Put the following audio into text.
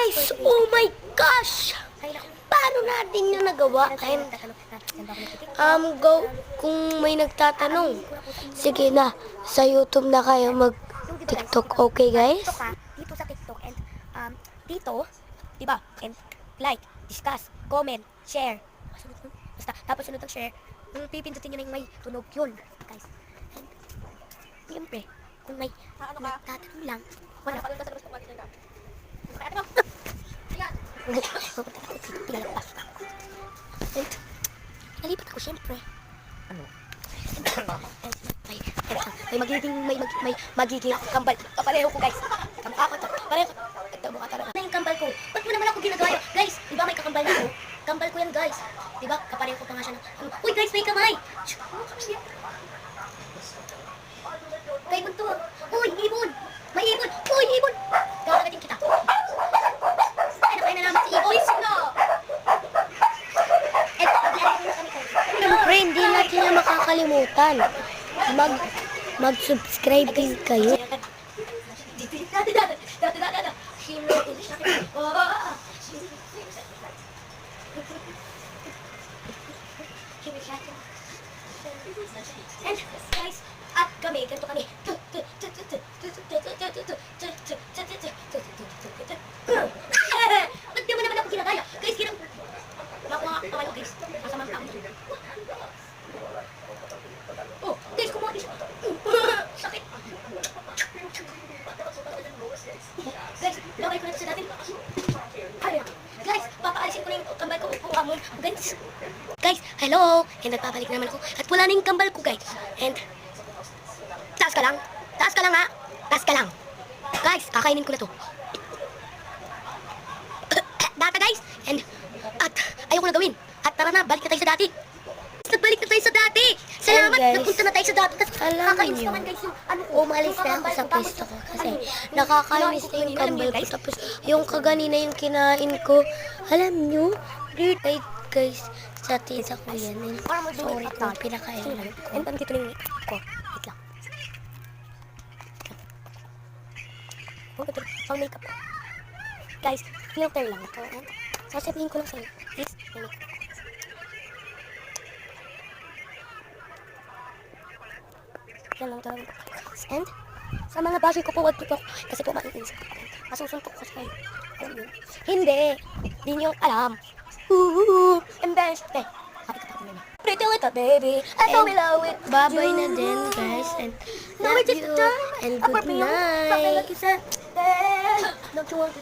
Guys, oh my gosh! Paano natin yung nagawa? Kung may nagtatanong, sige na, sa YouTube na kayo mag-TikTok, okay guys? Dito sa TikTok and dito, diba? And like, discuss, comment, share. Basta, tapos sunod ang share, pipindutin nyo na yung may tunog yun, guys. And, siyempre, kung may nagtatanong lang, wala. And, nalipat ako, siyempre. Ano? May magiging ako kambal. Pareho ko, guys. Kamukha ko to. Pareho ko. Ito, mukha tara. Ano yung kambal ko? Ba't mo naman ako ginagawa? Guys, di ba may kakambal na ako? Kambal ko yan, guys. Di ba? Kapareho ko pa nga siya ng... Uy, guys, may kamay! Kay ibon to. Uy, ibon! May ibon! Uy, ibon! Kakagating kita. Ay, nakain na namin si ibon. Siyempre, hindi natin na makakalimutan. Mag-subscribe din kayo. And guys, at kami, ganito kami. Ba't di mo naman ako ginagaya? Guys, makuha kawayo guys. Masamang tao. Oh, guys, kumuha din siya. Sakit. Guys, lagay ko na ito sa dating. Guys, papaalisin ko na yung kambal ko. Amon, guys. Guys, hello! And nagpapalik naman ako. At wala na yung kambal ko, guys. And, taas ka lang. Taas ka lang, ha? Taas ka lang. Guys, kakainin ko na to. Data, guys. And, at, ayoko na gawin. At tara na, balik na tayo sa dati. Nagbalik na tayo sa dati. Salamat, guys, napunta na tayo sa dati. Tapos, alam kakainis niyo, naman, guys, yung ano ko. Umalis na ako sa pwesto ko kasi nakakainis na yung kambal ko. Tapos yung kaganina yung kinain ko. Alam nyo, wait guys, sa tita ko yan. And sorry kung pinakain ko. And andito na yung ko. Wait lang. Pang makeup. Guys, filter lang ito. And sasabihin ko lang sa'yo. Please, may makeup. Yan lang talaga. And, sa mga bashi ko po, wag TikTok. Kasi po maiinis. Masusuntok ko sa kayo. Alam niyo? Hindi. Hindi niyo alam. Embarrassed. Eh, sabi ko pa pretty little baby. I fall in love with Bye-bye na din guys. And love you. And good night. Don't you want to